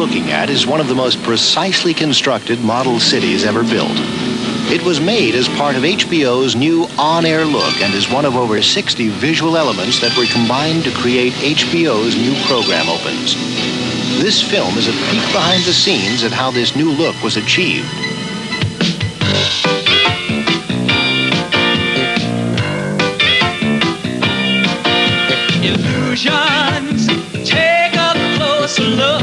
looking at is one of the most precisely constructed model cities ever built. It was made as part of HBO's new on-air look and is one of over 60 visual elements that were combined to create HBO's new program opens. This film is a peek behind the scenes at how this new look was achieved. Illusions, take a closer look.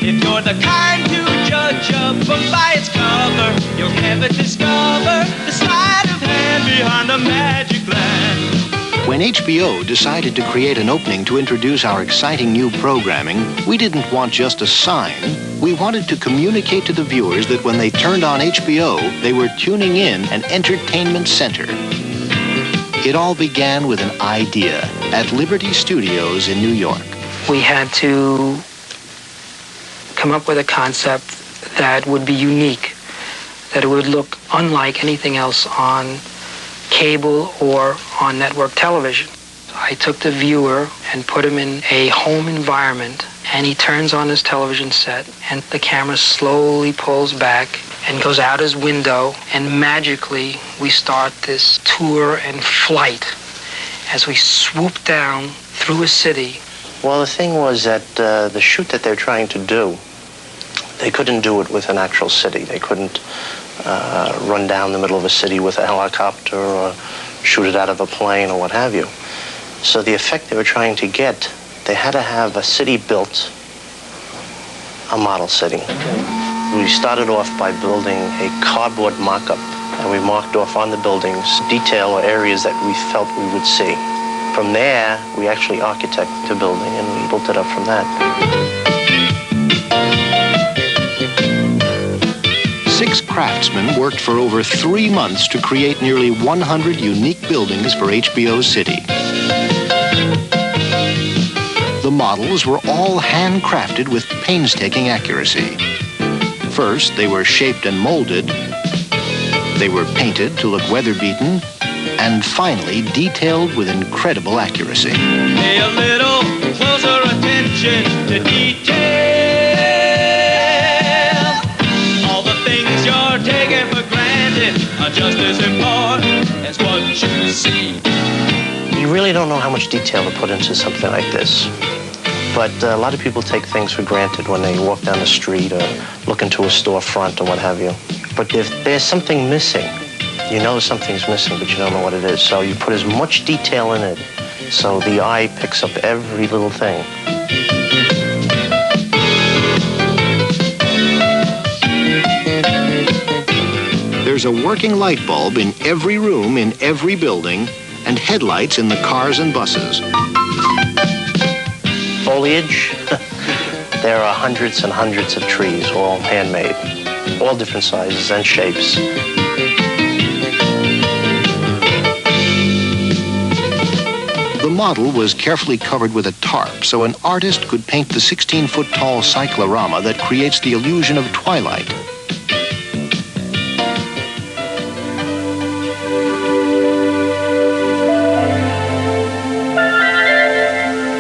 If you're the kind to judge a book by its cover, you'll never discover the sleight of hand behind the magic land. When HBO decided to create an opening to introduce our exciting new programming, we didn't want just a sign. We wanted to communicate to the viewers that when they turned on HBO, they were tuning in an entertainment center. It all began with an idea at Liberty Studios in New York. We had to come up with a concept that would be unique, that it would look unlike anything else on cable or on network television. I took the viewer and put him in a home environment, and he turns on his television set, and the camera slowly pulls back and goes out his window, and magically we start this tour and flight as we swoop down through a city. Well, the thing was that the shoot that they're trying to do, they couldn't do it with an actual city. They couldn't run down the middle of a city with a helicopter or shoot it out of a plane or what have you. So the effect they were trying to get, they had to have a city built, a model city. We started off by building a cardboard mock-up, and we marked off on the buildings detail or areas that we felt we would see. From there, we actually architected the building, and we built it up from that. 6 craftsmen worked for over 3 months to create nearly 100 unique buildings for HBO City. The models were all handcrafted with painstaking accuracy. First, they were shaped and molded. They were painted to look weather-beaten, and finally detailed with incredible accuracy. Pay a little closer attention to detail. All the things you're taking for granted are just as important as what you see. You really don't know how much detail to put into something like this. But a lot of people take things for granted when they walk down the street or look into a storefront or what have you. But if there's something missing, you know something's missing, but you don't know what it is. So you put as much detail in it so the eye picks up every little thing. There's a working light bulb in every room, in every building, and headlights in the cars and buses. Foliage, there are hundreds and hundreds of trees, all handmade, all different sizes and shapes. The model was carefully covered with a tarp so an artist could paint the 16-foot-tall cyclorama that creates the illusion of twilight.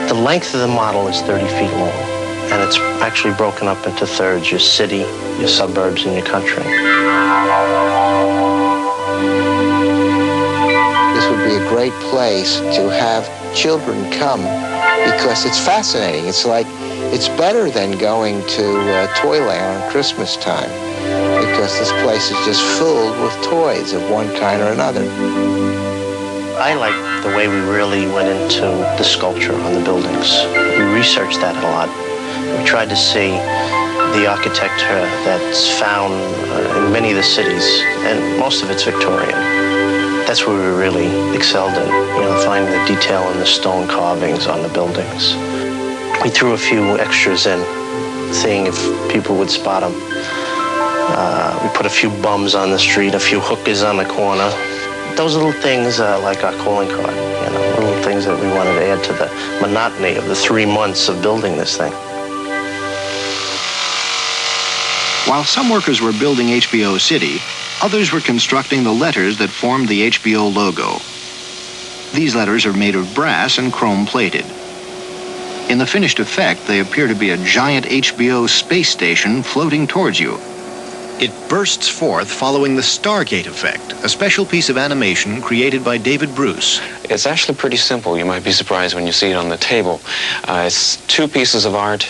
The length of the model is 30 feet long, and it's actually broken up into thirds: your city, your suburbs, and your country. This would be a great place to have children come because it's fascinating. It's better than going to Toyland on Christmas time because this place is just filled with toys of one kind or another. I like the way we really went into the sculpture on the buildings. We researched that a lot. We tried to see the architecture that's found in many of the cities, and most of it's Victorian. That's where we really excelled in, finding the detail in the stone carvings on the buildings. We threw a few extras in, seeing if people would spot them. We put a few bums on the street, a few hookers on the corner. Those little things like our calling card, little things that we wanted to add to the monotony of the 3 months of building this thing. While some workers were building HBO City, others were constructing the letters that formed the HBO logo. These letters are made of brass and chrome plated. In the finished effect, they appear to be a giant HBO space station floating towards you. It bursts forth following the Stargate effect, a special piece of animation created by David Bruce. It's actually pretty simple. You might be surprised when you see it on the table. It's two pieces of art.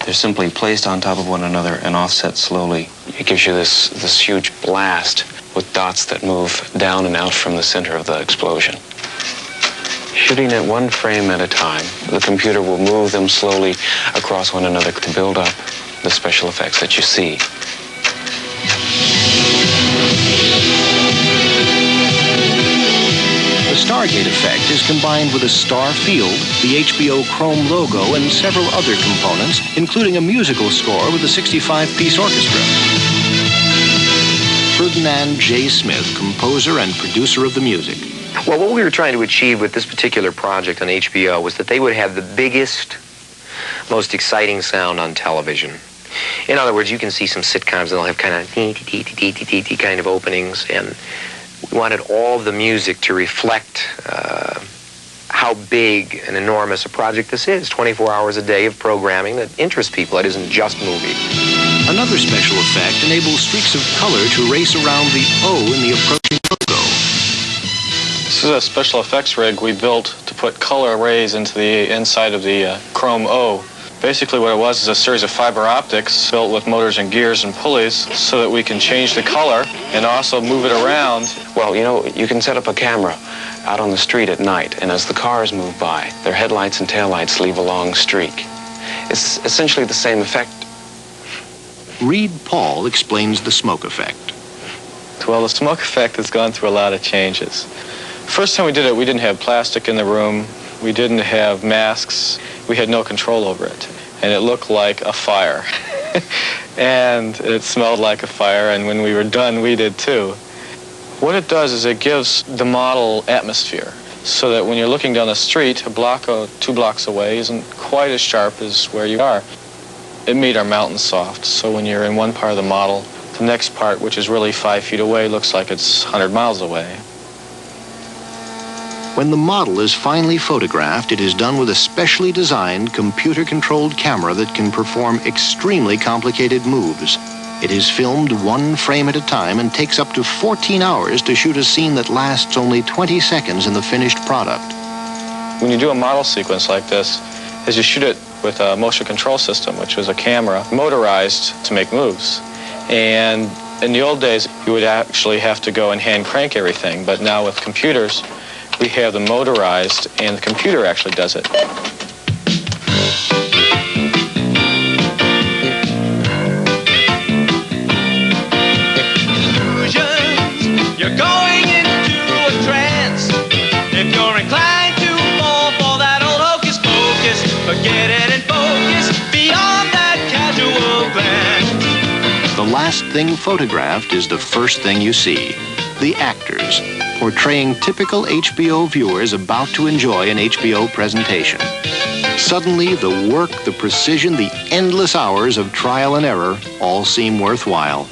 They're simply placed on top of one another and offset slowly. It gives you this huge blast with dots that move down and out from the center of the explosion. Shooting it one frame at a time, the computer will move them slowly across one another to build up the special effects that you see. The Stargate effect is combined with a star field, the HBO Chrome logo, and several other components, including a musical score with a 65-piece orchestra. Ferdinand J. Smith, composer and producer of the music. Well, what we were trying to achieve with this particular project on HBO was that they would have the biggest, most exciting sound on television. In other words, you can see some sitcoms and they'll have kind of dee-dee-dee-dee-dee-dee kind of openings, and we wanted all of the music to reflect how big and enormous a project this is. 24 hours a day of programming that interests people. It isn't just movies. Another special effect enables streaks of color to race around the O in the approaching logo. This is a special effects rig we built to put color arrays into the inside of the Chrome O. Basically what it was is a series of fiber optics built with motors and gears and pulleys so that we can change the color and also move it around. Well, you know, you can set up a camera out on the street at night, and as the cars move by, their headlights and taillights leave a long streak. It's essentially the same effect. Reed Paul explains the smoke effect. Well, the smoke effect has gone through a lot of changes. First time we did it, we didn't have plastic in the room. We didn't have masks. We had no control over it. And it looked like a fire. And it smelled like a fire, and when we were done, we did too. What it does is it gives the model atmosphere, so that when you're looking down the street, a block or 2 blocks away isn't quite as sharp as where you are. It made our mountains soft, so when you're in one part of the model, the next part, which is really 5 feet away, looks like it's 100 miles away. When the model is finally photographed, it is done with a specially designed, computer-controlled camera that can perform extremely complicated moves. It is filmed 1 frame at a time and takes up to 14 hours to shoot a scene that lasts only 20 seconds in the finished product. When you do a model sequence like this, is you shoot it with a motion control system, which was a camera motorized to make moves. And in the old days, you would actually have to go and hand crank everything, but now with computers, we have them motorized, and the computer actually does it. Illusions, you're going into a trance. If you're inclined to fall for that old hocus pocus, forget it and focus beyond that casual glance. The last thing photographed is the first thing you see. The actors, portraying typical HBO viewers about to enjoy an HBO presentation. Suddenly, the work, the precision, the endless hours of trial and error all seem worthwhile.